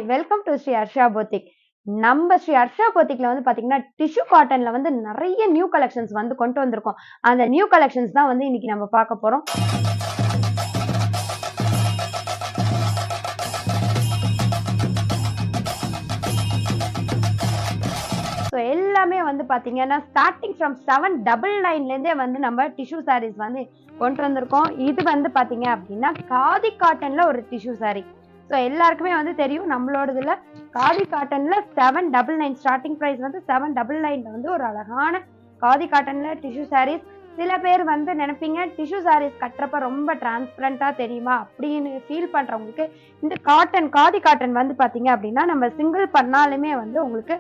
Hi welcome to Sri Harsha boutique. நம்ம ஸ்ரீ ஹர்ஷா போத்திக்ல வந்து பாத்தீங்கன்னா டிஷ்யூ காட்டன்ல வந்து நிறைய நியூ கலெக்ஷன்ஸ் வந்து கொண்டு வந்திருக்கோம். அந்த நியூ கலெக்ஷன்ஸ் தான் வந்து இன்னைக்கு நம்ம பார்க்க போறோம். ஸோ எல்லாமே வந்து பாத்தீங்கன்னா ஸ்டார்டிங் ஃப்ரம் 799 இருந்தே வந்து நம்ம டிஷ்யூ சாரீஸ் வந்து கொண்டு வந்திருக்கோம். இது வந்து பாத்தீங்க அப்படின்னா காதி காட்டன்ல ஒரு டிஷ்யூ சாரி. ஸோ எல்லாருக்குமே வந்து தெரியும் நம்மளோடதுல காதி காட்டன்ல 799 ஸ்டார்டிங் ப்ரைஸ் வந்து 799 வந்து ஒரு அழகான காதி காட்டன்ல டிஷ்யூ சாரீஸ். சில பேர் வந்து நினைப்பீங்க டிஷ்யூ சாரீஸ் கட்டுறப்ப ரொம்ப டிரான்ஸ்பரண்டா தெரியுமா அப்படின்னு ஃபீல் பண்றவங்களுக்கு இந்த காதி காட்டன் வந்து பாத்தீங்க அப்படின்னா நம்ம சிங்கிள் பண்ணாலுமே வந்து உங்களுக்கு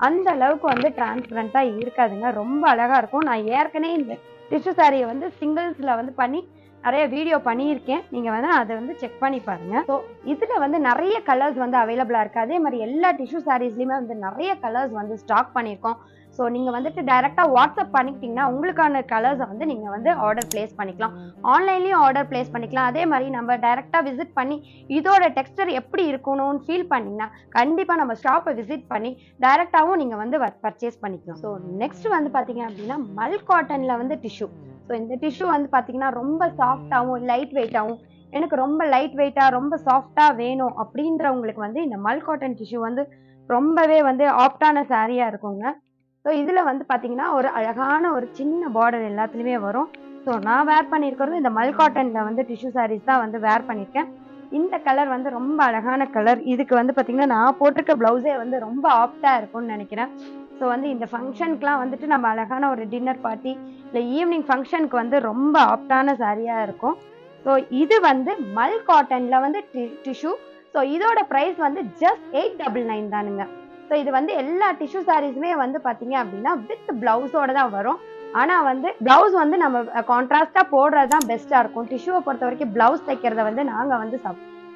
அந்த அளவுக்கு வந்து டிரான்ஸ்பரண்டா இருக்காதுங்க. ரொம்ப அழகா இருக்கும். நான் ஏற்கனவே இந்த டிஷ்யூ சாரியை வந்து சிங்கிள்ஸ்ல வந்து பண்ணி நிறைய வீடியோ பண்ணியிருக்கேன். நீங்க வந்து அதை வந்து செக் பண்ணி பாருங்க. ஸோ இதுல வந்து நிறைய கலர்ஸ் வந்து அவைலபிளா இருக்கு. அதே மாதிரி எல்லா டிஷ்யூ சாரீஸ்லயுமே வந்து நிறைய கலர்ஸ் வந்து ஸ்டாக் பண்ணியிருக்கோம். ஸோ நீங்க வந்துட்டு டைரக்டா வாட்ஸ்அப் பண்ணிக்கிட்டீங்கன்னா உங்களுக்கான கலர்ஸை வந்து நீங்க வந்து ஆர்டர் பிளேஸ் பண்ணிக்கலாம். ஆன்லைன்லயும் ஆர்டர் பிளேஸ் பண்ணிக்கலாம். அதே மாதிரி நம்ம டைரக்டா விசிட் பண்ணி இதோட டெக்ஸ்டர் எப்படி இருக்கணும்னு ஃபீல் பண்ணீங்கன்னா கண்டிப்பா நம்ம ஷாப்பை விசிட் பண்ணி டைரக்டாவும் நீங்க வந்து பர்ச்சேஸ் பண்ணிக்கலாம். ஸோ நெக்ஸ்ட் வந்து பாத்தீங்க அப்படின்னா மல் காட்டன்ல வந்து டிஷ்யூ. ஸோ இந்த டிஷ்யூ வந்து பாத்தீங்கன்னா ரொம்ப சாஃப்டாகவும் லைட் வெயிட்டாகவும் எனக்கு ரொம்ப லைட் வெயிட்டா ரொம்ப சாஃப்டா வேணும் அப்படின்றவங்களுக்கு வந்து இந்த மல் காட்டன் டிஷ்யூ வந்து ரொம்பவே வந்து ஆப்டான சாரியா இருக்குங்க. ஸோ இதுல வந்து பாத்தீங்கன்னா ஒரு அழகான ஒரு சின்ன பார்டர் எல்லாத்துலயுமே வரும். ஸோ நான் வேர் பண்ணியிருக்கிறது இந்த மல் காட்டன்ல வந்து டிஷ்யூ சாரீஸ் தான் வந்து வேர் பண்ணியிருக்கேன். இந்த கலர் வந்து ரொம்ப அழகான கலர். இதுக்கு வந்து பாத்தீங்கன்னா நான் போட்டிருக்க பிளவுஸே வந்து ரொம்ப ஆப்டா இருக்கும்னு நினைக்கிறேன். ஸோ வந்து இந்த ஃபங்க்ஷனுக்குலாம் வந்துட்டு நம்ம அழகான ஒரு டின்னர் பார்ட்டி இல்லை ஈவினிங் ஃபங்க்ஷனுக்கு வந்து ரொம்ப ஆப்டான சாரியா இருக்கும். ஸோ இது வந்து மல் காட்டன்ல வந்து டிஷ்யூ. ஸோ இதோட ப்ரைஸ் வந்து ஜஸ்ட் 899 தானுங்க. ஸோ இது வந்து எல்லா டிஷ்யூ சாரீஸுமே வந்து பாத்தீங்க அப்படின்னா வித் பிளவுஸோட தான் வரும். ஆனா வந்து பிளவுஸ் வந்து நம்ம கான்ட்ராஸ்டா போடுறது தான் பெஸ்டா இருக்கும். டிஷ்யூவை பொறுத்த வரைக்கும் பிளவுஸ் தைக்கிறத வந்து நாங்க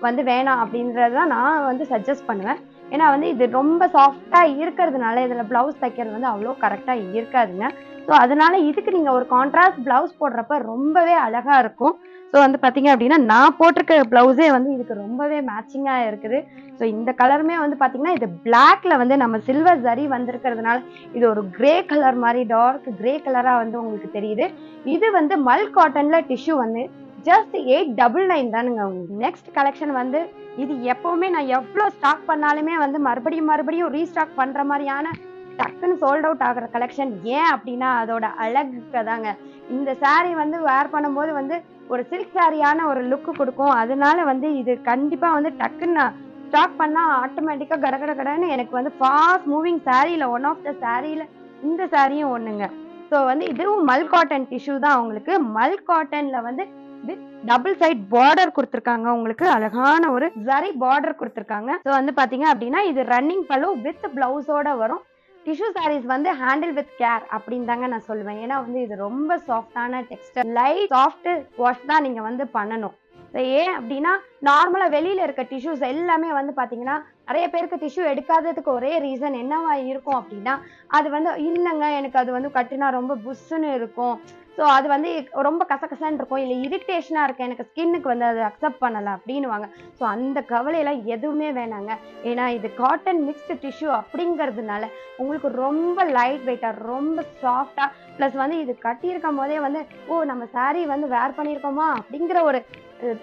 வந்து வேணாம் அப்படின்றதான் நான் வந்து சஜஸ்ட் பண்ணுவேன். ஏன்னா வந்து இது ரொம்ப சாஃப்டா இருக்கிறதுனால இதுல பிளவுஸ் தைக்கிறது வந்து அவ்வளோ கரெக்டா இருக்காதுங்க. ஸோ அதனால இதுக்கு நீங்க ஒரு கான்ட்ராஸ்ட் பிளவுஸ் போடுறப்ப ரொம்பவே அழகா இருக்கும். ஸோ வந்து பாத்தீங்க அப்படின்னா நான் போட்டிருக்க பிளவுஸே வந்து இதுக்கு ரொம்பவே மேட்சிங்கா இருக்குது. ஸோ இந்த கலருமே வந்து பாத்தீங்கன்னா இது பிளாக்ல வந்து நம்ம சில்வர் ஜரி வந்திருக்கிறதுனால இது ஒரு கிரே கலர் மாதிரி டார்க் கிரே கலரா வந்து உங்களுக்கு தெரியுது. இது வந்து மல் காட்டன்ல டிஷ்யூ வந்து ஜஸ்ட் 899 தானுங்க. நெக்ஸ்ட் கலெக்ஷன் வந்து இது எப்பவுமே நான் எவ்வளவு ஸ்டாக் பண்ணாலுமே வந்து மறுபடியும் ரீஸ்டாக் பண்ற மாதிரியான டக்குன்னு சோல்ட் அவுட் ஆகிற கலெக்ஷன். ஏன் அப்படின்னா அதோட அழகுக்கு தாங்க. இந்த சாரீ வந்து வேர் பண்ணும்போது வந்து ஒரு சில்க் சாரியான ஒரு லுக்கு கொடுக்கும். அதனால வந்து இது கண்டிப்பா வந்து டக்குன்னு ஸ்டாக் பண்ணா ஆட்டோமேட்டிக்கா கடன்னு எனக்கு வந்து ஃபாஸ்ட் மூவிங் சாரீல ஒன் ஆஃப் த சாரீல இந்த சாரியும் ஒண்ணுங்க. ஸோ வந்து இதுவும் மல் காட்டன் டிஷ்யூ தான். உங்களுக்கு மல் காட்டன்ல வந்து வித் டபுள் சைட் பார்டர் கொடுத்திருக்காங்க. உங்களுக்கு அழகான ஒரு ஜரி பார்டர் கொடுத்திருக்காங்க. ஸோ வந்து பாத்தீங்க அப்படின்னா இது ரன்னிங் பல்லு வித் பிளவுஸோட வரும். டிஷ்யூ சாரீஸ் வந்து ஹேண்டில் வித் கேர் அப்படின்னு தாங்க நான் சொல்லுவேன். ஏன்னா வந்து இது ரொம்ப சாஃப்டான டெக்ஸ்டர் லைட் சாஃப்ட் வாஷ் தான் நீங்க வந்து பண்ணணும். ஏன் அப்படின்னா நார்மலா வெளியில இருக்க டிஷ்யூஸ் எல்லாமே வந்து பாத்தீங்கன்னா நிறைய பேருக்கு டிஷ்யூ எடுக்காததுக்கு ஒரே ரீசன் என்னவா இருக்கும் அப்படின்னா அது வந்து இல்லைங்க எனக்கு அது வந்து கட்டினா ரொம்ப புஷ்ஷுன்னு இருக்கும். ஸோ அது வந்து ரொம்ப கசகசன்னு இருக்கும். இல்லை இரிட்டேஷனா இருக்கு எனக்கு ஸ்கின்னுக்கு வந்து அது அக்செப்ட் பண்ணல அப்படின்னுவாங்க. ஸோ அந்த கவலையெல்லாம் எதுவுமே வேணாங்க. ஏன்னா இது காட்டன் மிக்ஸ்டு டிஷ்யூ அப்படிங்கிறதுனால உங்களுக்கு ரொம்ப லைட் வெயிட்டா ரொம்ப சாஃப்டா பிளஸ் வந்து இது கட்டியிருக்கும் போதே வந்து நம்ம சாரீ வந்து வேர் பண்ணியிருக்கோமா அப்படிங்கிற ஒரு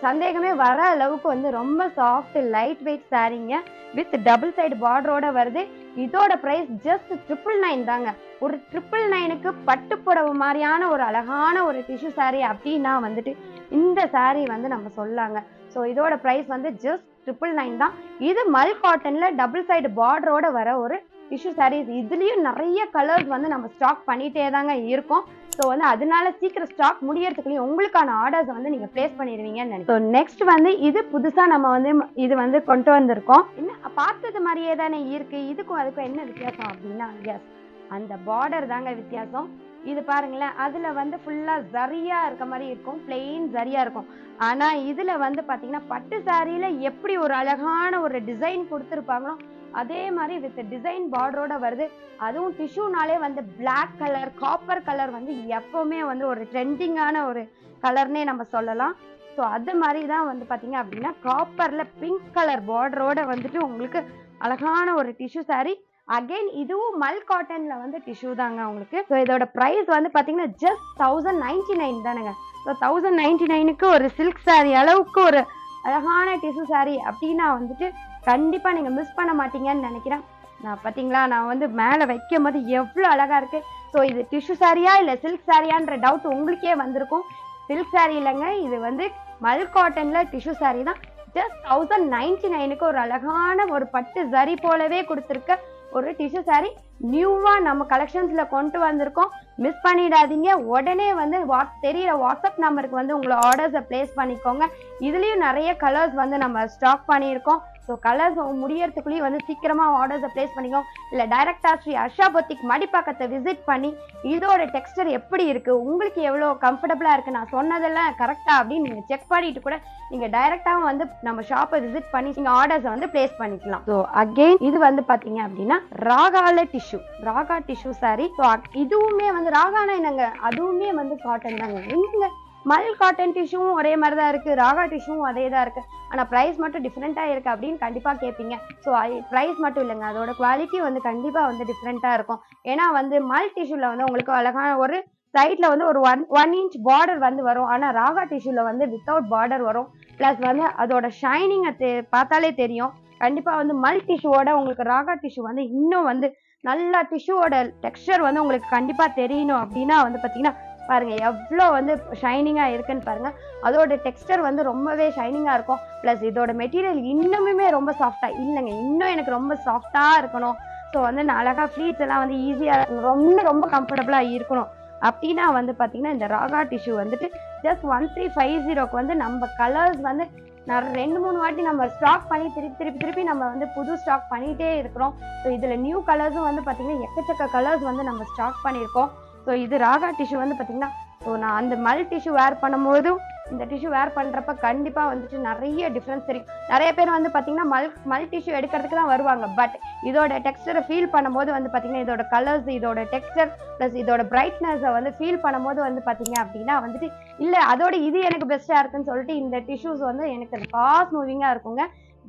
சந்தேகமே வர அளவுக்கு வந்து ரொம்ப சாஃப்ட் லைட் வெயிட் சாரீங்க வித் டபுள் சைடு பார்டரோட வருது. இதோட பிரைஸ் ஜஸ்ட் 999 தாங்க. ஒரு 999க்கு பட்டு புடவை மாதிரியான ஒரு அழகான ஒரு டிஷ்யூ சாரீ அப்படின்னா வந்துட்டு இந்த சாரீ வந்து நம்ம சொல்லாங்க. ஸோ இதோட பிரைஸ் வந்து ஜஸ்ட் 999 தான். இது மல் காட்டன்ல டபுள் சைடு பார்டரோட வர ஒரு டிஷ்யூ சாரீஸ். இதுலயும் நிறைய கலர்ஸ் வந்து நம்ம ஸ்டாக் பண்ணிட்டே தாங்க இருக்கோம். ஸோ வந்து அதனால சீக்கிரம் ஸ்டாக் முடியறதுக்குள்ளேயும் உங்களுக்கான ஆர்டர்ஸ் வந்து நீங்க பிளேஸ் பண்ணிடுவீங்கன்னு நினைக்கிறேன். நெக்ஸ்ட் வந்து இது புதுசா நம்ம வந்து இது வந்து கொண்டு வந்திருக்கோம். என்ன பார்த்தது மாதிரியே தானே இருக்கு. இதுக்கும் அதுக்கும் என்ன வித்தியாசம் அப்படின்னா எஸ் அந்த பார்டர் தாங்க வித்தியாசம். இது பாருங்களேன் அதுல வந்து ஃபுல்லா ஜரியா இருக்க மாதிரி இருக்கும். பிளெயின் ஜரியா இருக்கும். ஆனா இதுல வந்து பாத்தீங்கன்னா பட்டு சாரியில எப்படி ஒரு அழகான ஒரு டிசைன் கொடுத்துருப்பாங்களோ அதே மாதிரி வித் டிசைன் பார்டரோட வருது. அதுவும் டிஷ்யூனாலே வந்து பிளாக் கலர் காப்பர் கலர் வந்து எப்பவுமே வந்து ஒரு ட்ரெண்டிங்கான ஒரு கலர்னே நம்ம சொல்லலாம். ஸோ அது மாதிரி தான் வந்து பார்த்தீங்க அப்படின்னா காப்பரில் பிங்க் கலர் பார்டரோட வந்துட்டு உங்களுக்கு அழகான ஒரு டிஷ்யூ saree. அகைன் இதுவும் மல் காட்டன்ல வந்து டிஷ்யூ தாங்க உங்களுக்கு. ஸோ இதோட ப்ரைஸ் வந்து பார்த்தீங்கன்னா ஜஸ்ட் 1099 தானுங்க. ஸோ 1099க்கு ஒரு சில்க் saree அளவுக்கு ஒரு அழகான டிஷ்யூ saree அப்படின்னா வந்துட்டு கண்டிப்பாக நீங்கள் மிஸ் பண்ண மாட்டீங்கன்னு நினைக்கிறேன். நான் பார்த்தீங்களா, நான் வந்து மேலே வைக்கும் போது எவ்வளோ அழகாக இருக்குது. ஸோ இது டிஷ்யூ சாரியா இல்லை சில்க் சாரியான்ற டவுட் உங்களுக்கே வந்திருக்கும். சில்க் சாரி இல்லைங்க, இது வந்து மல் காட்டனில் டிஷ்யூ சாரி தான். ஜஸ்ட் 1099க்கு ஒரு அழகான ஒரு பட்டு சரி போலவே கொடுத்துருக்க ஒரு டிஷ்யூ சாரி நியூவாக நம்ம கலெக்ஷன்ஸில் கொண்டு வந்திருக்கோம். மிஸ் பண்ணிடாதீங்க. உடனே வந்து தெரியிற வாட்ஸ்அப் நம்பருக்கு வந்து உங்களை ஆர்டர்ஸை பிளேஸ் பண்ணிக்கோங்க. இதுலேயும் நிறைய கலர்ஸ் வந்து நம்ம ஸ்டாக் பண்ணியிருக்கோம். ஸோ கலர்ஸ் முடியறதுக்குள்ளேயும் வந்து சீக்கிரமாக ஆர்டர்ஸை பிளேஸ் பண்ணிக்கோங்க. இல்லை டைரக்டாக ஸ்ரீ ஹர்ஷா பொட்டிக் மடிப்பாக்கத்தை விசிட் பண்ணி இதோட டெக்ஸ்டர் எப்படி இருக்குது, உங்களுக்கு எவ்வளோ கம்ஃபர்டபுளாக இருக்குது, நான் சொன்னதெல்லாம் கரெக்டாக அப்படின்னு நீங்கள் செக் பண்ணிட்டு கூட நீங்கள் டைரெக்டாகவும் வந்து நம்ம ஷாப்பை விசிட் பண்ணி நீங்கள் ஆர்டர்ஸை வந்து பிளேஸ் பண்ணிக்கலாம். ஸோ அகெயின் இது வந்து பார்த்தீங்க அப்படின்னா ராகால tissue, Raga tissue sari. So இதுவுமே வந்து ராகானா என்னங்க, அதுவுமே வந்து காட்டன் தாங்க. எங்க மல் காட்டன் டிஷ்யூவும் ஒரே மாதிரி தான் இருக்குது, ராகா டிஷ்யூவும் அதே தான் இருக்குது, ஆனால் ப்ரைஸ் மட்டும் டிஃப்ரெண்ட்டாக இருக்குது அப்படின்னு கண்டிப்பாக கேட்பீங்க. ஸோ ப்ரைஸ் மட்டும் இல்லைங்க, அதோட குவாலிட்டி வந்து கண்டிப்பாக வந்து டிஃப்ரெண்ட்டாக இருக்கும். ஏன்னா வந்து மல் டிஷ்யூவில் வந்து உங்களுக்கு அழகான ஒரு சைடில் வந்து ஒரு ஒன் இன்ச் பார்டர் வந்து வரும். ஆனால் ராகா டிஷ்யூவில் வந்து வித்தவுட் பார்டர் வரும். ப்ளஸ் வந்து அதோட ஷைனிங்கை பார்த்தாலே தெரியும். கண்டிப்பாக வந்து மல் டிஷ்யூவோட உங்களுக்கு ராகா டிஷ்யூ வந்து இன்னும் வந்து நல்லா டிஷ்யூவோட டெக்ஸ்டர் வந்து உங்களுக்கு கண்டிப்பாக தெரியணும் அப்படின்னா வந்து பார்த்தீங்கன்னா பாருங்க எவ்வளோ வந்து ஷைனிங்காக இருக்குன்னு பாருங்க. அதோட டெக்ஸ்டர் வந்து ரொம்பவே ஷைனிங்காக இருக்கும். ப்ளஸ் இதோட மெட்டீரியல் இன்னுமே ரொம்ப சாஃப்டாக இல்லைங்க, இன்னும் எனக்கு ரொம்ப சாஃப்டாக இருக்கணும். ஸோ வந்து நான் அழகாக ஃப்ளீட்ஸ் எல்லாம் வந்து ஈஸியாக ரொம்ப கம்ஃபர்டபுளாக இருக்கணும் அப்படின்னா வந்து பார்த்தீங்கன்னா இந்த ராகா டிஷ்யூ வந்துட்டு ஜஸ்ட் 1350க்கு வந்து நம்ம கலர்ஸ் வந்து நான் 2-3 வாட்டி நம்ம ஸ்டாக் பண்ணி திருப்பி நம்ம வந்து புது ஸ்டாக் பண்ணிகிட்டே இருக்கிறோம். ஸோ இதில் நியூ கலர்ஸும் வந்து பார்த்தீங்கன்னா எக்கச்சக்க கலர்ஸ் வந்து நம்ம ஸ்டாக் பண்ணியிருக்கோம். ஸோ இது ராகா டிஷ்யூ வந்து பார்த்தீங்கன்னா ஸோ நான் அந்த மல் டிஷ்யூ வேர் பண்ணும்போதும் இந்த டிஷ்யூ வேர் பண்ணுறப்ப கண்டிப்பாக வந்துட்டு நிறைய டிஃப்ரென்ஸ் தெரியும். நிறைய பேர் வந்து பார்த்தீங்கன்னா மல் டிஷ்யூ எடுக்கிறதுக்கு தான் வருவாங்க. பட் இதோட டெக்ஸ்டரை ஃபீல் பண்ணும்போது வந்து பார்த்தீங்கன்னா இதோட கலர்ஸ், இதோட டெக்ஸ்டர் ப்ளஸ் இதோட பிரைட்னஸை வந்து ஃபீல் பண்ணும்போது வந்து பார்த்தீங்க அப்படின்னா வந்துட்டு இல்லை அதோட இது எனக்கு பெஸ்ட்டாக இருக்குன்னு சொல்லிட்டு இந்த டிஷ்யூஸ் வந்து எனக்கு ஃபாஸ்ட் மூவிங்காக இருக்குங்க.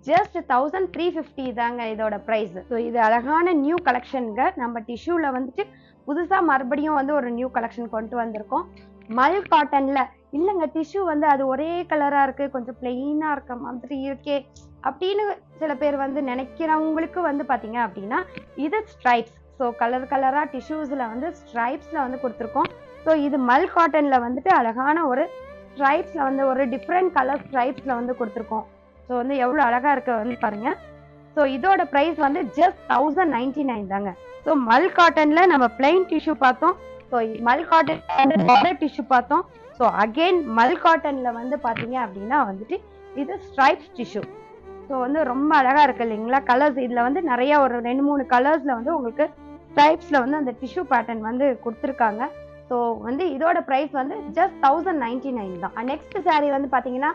ஜஸ்ட் 1350 தாங்க இதோட ப்ரைஸ். ஸோ இது அழகான நியூ கலெக்ஷனுங்க. நம்ம டிஷ்யூவில் வந்துட்டு புதுசாக மறுபடியும் வந்து ஒரு நியூ கலெக்ஷன் கொண்டு வந்திருக்கோம். மல் காட்டனில் இல்லைங்க, டிஷ்யூ வந்து அது ஒரே கலராக இருக்குது, கொஞ்சம் பிளெயினாக இருக்க மாதிரி இருக்கே அப்படின்னு சில பேர் வந்து நினைக்கிறவங்களுக்கு வந்து பார்த்தீங்க அப்படின்னா இது ஸ்ட்ரைப்ஸ். ஸோ கலராக டிஷ்யூஸில் வந்து ஸ்ட்ரைப்ஸில் வந்து கொடுத்துருக்கோம். ஸோ இது மல் காட்டனில் வந்துட்டு அழகான ஒரு ஸ்ட்ரைப்ஸில் வந்து ஒரு டிஃப்ரெண்ட் கலர் ஸ்ட்ரைப்ஸில் வந்து கொடுத்துருக்கோம். ஸோ வந்து எவ்வளோ அழகாக இருக்க வந்து பாருங்க. ஸோ இதோட ப்ரைஸ் வந்து ஜஸ்ட் 1099 தாங்க. ஸோ மல் காட்டனில் நம்ம பிளெயின் டிஷ்யூ பார்த்தோம். ஸோ மல் காட்டன் டிஷ்யூ பார்த்தோம். ஸோ அகெயின் மல் காட்டனில் வந்து பார்த்தீங்க அப்படின்னா வந்துட்டு இது ஸ்ட்ரைப்ஸ் டிஷ்யூ. ஸோ வந்து ரொம்ப அழகாக இருக்கு இல்லைங்களா கலர்ஸ். இதில் வந்து நிறைய ஒரு 2-3 கலர்ஸில் வந்து உங்களுக்கு ஸ்ட்ரைப்ஸில் வந்து அந்த டிஷ்யூ பேட்டர்ன் வந்து கொடுத்துருக்காங்க. ஸோ வந்து இதோட ப்ரைஸ் வந்து ஜஸ்ட் 1099 தான். நெக்ஸ்ட் சாரீ வந்து பார்த்தீங்கன்னா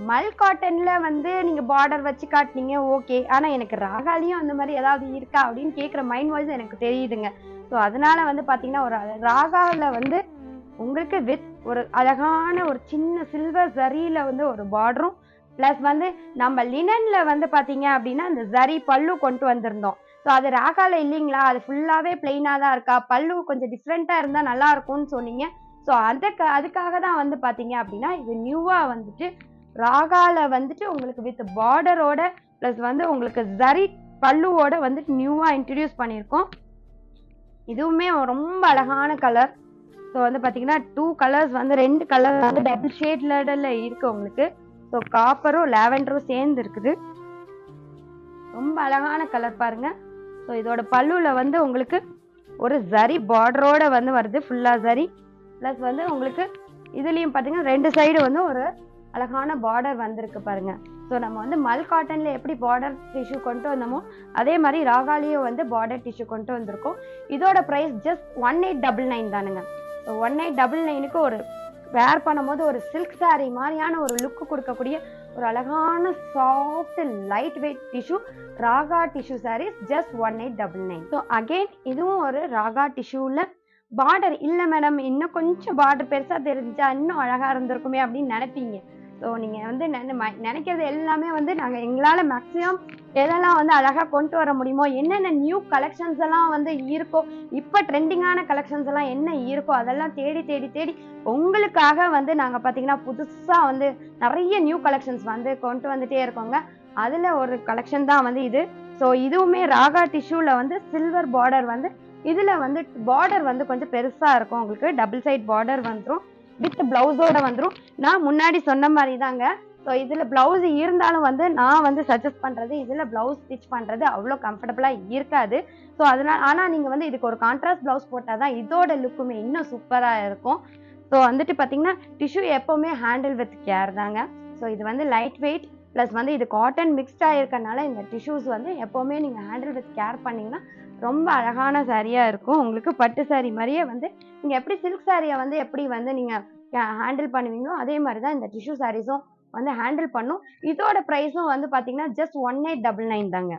மல் காட்டனில் வந்து நீங்கள் பார்டர் வச்சு காட்டினீங்க ஓகே, ஆனால் எனக்கு ராகாலையும் அந்த மாதிரி ஏதாவது இருக்கா அப்படின்னு கேட்குற மைண்ட் வாய்ஸ் எனக்கு தெரியுதுங்க. ஸோ அதனால வந்து பார்த்தீங்கன்னா ஒரு ராகாவில் வந்து உங்களுக்கு வித் ஒரு அழகான ஒரு சின்ன சில்வர் ஜரியில் வந்து ஒரு பார்டரும் ப்ளஸ் வந்து நம்ம லினனில் வந்து பார்த்தீங்க அப்படின்னா அந்த ஜரி பல்லு கொண்டு வந்திருந்தோம். ஸோ அது ராகாவில் இல்லைங்களா, அது ஃபுல்லாகவே பிளெயினாக தான் இருக்கா, பல்லு கொஞ்சம் டிஃப்ரெண்ட்டாக இருந்தால் நல்லா இருக்கும்னு சொன்னீங்க. ஸோ அதுக்காக தான் வந்து பார்த்தீங்க அப்படின்னா இது நியூவாக வந்துட்டு ராகால வந்துட்டு உங்களுக்கு வித் பார்டரோட ப்ளஸ் வந்து உங்களுக்கு ஜரி பல்லுவோட வந்துட்டு நியூவாக இன்ட்ரடியூஸ் பண்ணியிருக்கோம். இதுவுமே ரொம்ப அழகான கலர். ஸோ வந்து பார்த்தீங்கன்னா 2 கலர்ஸ் வந்து 2 கலர் வந்து டபுள் ஷேட்ல இருக்குது உங்களுக்கு. ஸோ காப்பரும் லாவெண்டரும் சேர்ந்து இருக்குது. ரொம்ப அழகான கலர் பாருங்க. ஸோ இதோட பல்லுவில் வந்து உங்களுக்கு ஒரு ஜரி பார்டரோட வந்து வருது, ஃபுல்லாக ஜரி ப்ளஸ் வந்து உங்களுக்கு இதுலேயும் பார்த்தீங்கன்னா 2 சைடு வந்து ஒரு அழகான பார்டர் வந்திருக்கு பாருங்க. ஸோ நம்ம வந்து மல் காட்டன்ல எப்படி பார்டர் டிஷ்யூ கொண்டு வந்தோமோ அதே மாதிரி ராகாலையும் வந்து பார்டர் டிஷ்யூ கொண்டு வந்திருக்கோம். இதோட ப்ரைஸ் ஜஸ்ட் 1899 தானுங்க. ஸோ 1899க்கு ஒரு வேர் பண்ணும்போது ஒரு சில்க் சாரீ மாதிரியான ஒரு லுக்கு கொடுக்கக்கூடிய ஒரு அழகான soft light weight tissue Raga tissue sarees just 1899. So again இதுவும் ஒரு ராகா டிஷ்யூவில் பார்டர் இல்லை மேடம், இன்னும் கொஞ்சம் பார்டர் பெருசாக தெரிஞ்சா இன்னும் அழகாக இருந்திருக்குமே அப்படின்னு நினைப்பீங்க. ஸோ நீங்கள் வந்து நினைக்கிறது எல்லாமே வந்து நாங்கள் எங்களால் மேக்ஸிமம் எதெல்லாம் வந்து அழகாக கொண்டு வர முடியுமோ, என்னென்ன நியூ கலெக்ஷன்ஸ் எல்லாம் வந்து இருக்கோ, இப்போ ட்ரெண்டிங்கான கலெக்ஷன்ஸ் எல்லாம் என்ன இருக்கோ அதெல்லாம் தேடி தேடி தேடி உங்களுக்காக வந்து நாங்கள் பார்த்தீங்கன்னா புதுசாக வந்து நிறைய நியூ கலெக்ஷன்ஸ் வந்து கொண்டு வந்துட்டே இருக்கோங்க. அதில் ஒரு கலெக்ஷன் தான் வந்து இது. ஸோ இதுவுமே ராகா டிஷ்யூவில் வந்து சில்வர் பார்டர் வந்து இதில் வந்து பார்டர் வந்து கொஞ்சம் பெருசாக இருக்கும். உங்களுக்கு டபுள் சைட் பார்டர் வந்துடும், வித் பிளவுஸோட வந்துடும். நான் முன்னாடி சொன்ன மாதிரி தாங்க. ஸோ இதில் பிளவுஸ் இருந்தாலும் வந்து நான் வந்து சஜஸ்ட் பண்ணுறது இதில் பிளவுஸ் ஸ்டிச் பண்ணுறது அவ்வளோ கம்ஃபர்டபுளாக இருக்காது. ஸோ அதனால் ஆனால் நீங்கள் வந்து இதுக்கு ஒரு கான்ட்ராஸ்ட் பிளவுஸ் போட்டால் தான் இதோட லுக்குமே இன்னும் சூப்பராக இருக்கும். ஸோ வந்துட்டு பார்த்தீங்கன்னா டிஷ்யூ எப்போவுமே ஹேண்டில் வித் கேர் தாங்க. ஸோ இது வந்து லைட் வெயிட் ப்ளஸ் வந்து இது காட்டன் மிக்ஸ்டாக இருக்கனால இந்த டிஷ்யூஸ் வந்து எப்போவுமே நீங்கள் ஹேண்டில் வித் கேர் பண்ணிங்கன்னா ரொம்ப அழகான சாரியாக இருக்கும். உங்களுக்கு பட்டு சாரி மாதிரியே வந்து நீங்கள் எப்படி சில்க் சாரியை வந்து எப்படி வந்து நீங்கள் ஹேண்டில் பண்ணுவீங்களோ அதே மாதிரி தான் இந்த டிஷ்யூ சாரீஸும் வந்து ஹேண்டில் பண்ணும். இதோட ப்ரைஸும் வந்து பார்த்தீங்கன்னா ஜஸ்ட் 1899 தாங்க.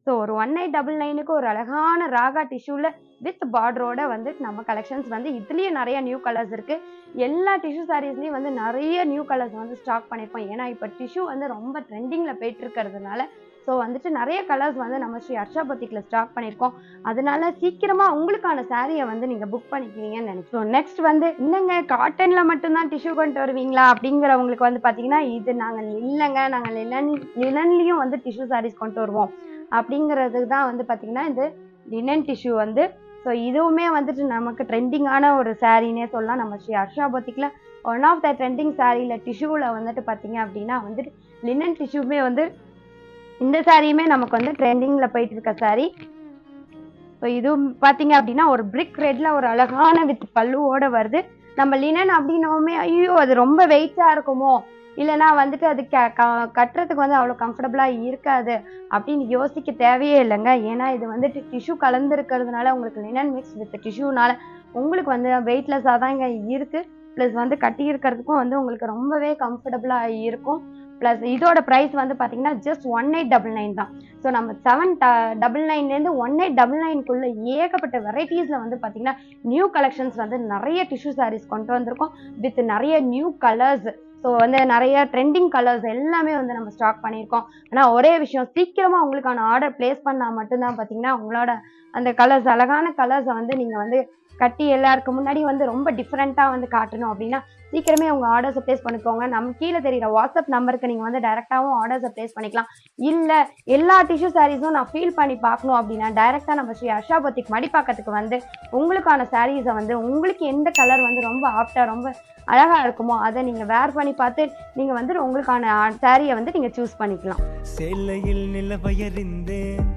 ஸோ ஒரு 1899க்கு ஒரு அழகான ராகா டிஷ்யூவில் வித் பார்டரோட வந்து நம்ம கலெக்ஷன்ஸ் வந்து இதுலேயும் நிறைய நியூ கலர்ஸ் இருக்குது. எல்லா டிஷ்யூ சாரீஸ்லேயும் வந்து நிறைய நியூ கலர்ஸ் வந்து ஸ்டாக் பண்ணியிருப்போம். ஏன்னா இப்போ டிஷ்யூ வந்து ரொம்ப ட்ரெண்டிங்கில் போயிட்டு இருக்கிறதுனால ஸோ வந்துட்டு நிறைய கலர்ஸ் வந்து நம்ம ஸ்ரீ ஹர்ஷா பொட்டிக்கில் ஸ்டாக் பண்ணியிருக்கோம். அதனால சீக்கிரமாக உங்களுக்கான சாரியை வந்து நீங்கள் புக் பண்ணிக்கிறீங்கன்னு நினைக்கிறோம். நெக்ஸ்ட் வந்து இன்னங்க காட்டனில் மட்டும்தான் டிஷ்யூ கொண்டு வருவீங்களா அப்படிங்கிறவங்களுக்கு வந்து பார்த்தீங்கன்னா இது நாங்கள் இல்லைங்க, நாங்கள் லினன்லேயும் வந்து டிஷ்யூ சாரீஸ் கொண்டு வருவோம். அப்படிங்கிறதுக்கு தான் வந்து பார்த்தீங்கன்னா இந்த லினன் டிஷ்யூ வந்து ஸோ இதுவுமே வந்துட்டு நமக்கு ட்ரெண்டிங்கான ஒரு சாரீனே சொல்லலாம். நம்ம ஸ்ரீ ஹர்ஷா பொட்டிக்கில் ஒன் ஆஃப் த ட்ரெண்டிங் சாரியில் டிஷ்யூவில் வந்துட்டு பார்த்தீங்க அப்படின்னா வந்துட்டு லினன் டிஷ்யூமே வந்து இந்த சாரியுமே நமக்கு வந்து ட்ரெண்டிங்கில் போயிட்டு இருக்க சாரி. ஸோ இதுவும் பார்த்தீங்க அப்படின்னா ஒரு பிரிக் ரெட்டில் ஒரு அழகான வித் பல்லுவோட வருது. நம்ம லினன் அப்படின்னோமே ஐயோ அது ரொம்ப வெயிட்டாக இருக்குமோ இல்லைனா வந்துட்டு அது கட்டுறதுக்கு வந்து அவ்வளோ கம்ஃபர்டபுளாக இருக்காது அப்படின்னு யோசிக்க தேவையே இல்லைங்க. ஏன்னா இது வந்துட்டு டிஷ்யூ கலந்துருக்கிறதுனால உங்களுக்கு லினன் மிக்ஸ் வித் டிஷ்யூனால உங்களுக்கு வந்து வெயிட்லெஸ்ஸாக தான் இங்கே இருக்குது. ப்ளஸ் வந்து கட்டி இருக்கிறதுக்கும் வந்து உங்களுக்கு ரொம்பவே கம்ஃபர்டபுளாக இருக்கும். ப்ளஸ் இதோட ப்ரைஸ் வந்து பார்த்தீங்கன்னா ஜஸ்ட் 1899 தான். ஸோ நம்ம 799லேருந்து 1899க்குள்ளே ஏகப்பட்ட வெரைட்டிஸில் வந்து பார்த்தீங்கன்னா நியூ கலெக்ஷன்ஸ் வந்து நிறைய டிஷ்யூ சாரீஸ் கொண்டு வந்திருக்கோம் வித் நிறைய நியூ கலர்ஸ். ஸோ வந்து நிறைய ட்ரெண்டிங் கலர்ஸ் எல்லாமே வந்து நம்ம ஸ்டாக் பண்ணியிருக்கோம். ஆனால் ஒரே விஷயம் சீக்கிரமாக உங்களுக்கான ஆர்டர் பிளேஸ் பண்ணால் மட்டும்தான் பார்த்தீங்கன்னா உங்களோட அந்த கலர்ஸ் அழகான கலர்ஸை வந்து நீங்கள் வந்து கட்டி எல்லாருக்கு முன்னாடி வந்து ரொம்ப டிஃப்ரெண்ட்டாக வந்து காட்டணும் அப்படின்னா சீக்கிரமே உங்கள் ஆர்டர்ஸை ப்ளேஸ் பண்ணிக்கோங்க. நம்ம கீழே தெரியுற வாட்ஸ்அப் நம்பருக்கு நீங்கள் வந்து டைரெக்டாகவும் ஆர்டர்ஸை ப்ளேஸ் பண்ணிக்கலாம். இல்லை எல்லா டிஷ்யூ சாரீஸும் நான் ஃபீல் பண்ணி பார்க்கணும் அப்படின்னா டைரெக்டாக நம்ம ஸ்ரீ ஹர்ஷா பொட்டிக் மடிப்பாக்கத்துக்கு வந்து உங்களுக்கான சாரீஸை வந்து உங்களுக்கு எந்த கலர் வந்து ரொம்ப ஆப்டாக ரொம்ப அழகாக இருக்குமோ அதை நீங்கள் வேர் பண்ணி பார்த்து நீங்கள் வந்து உங்களுக்கான சாரியை வந்து நீங்கள் சூஸ் பண்ணிக்கலாம். சேலையில் நிலவயறிந்தேன்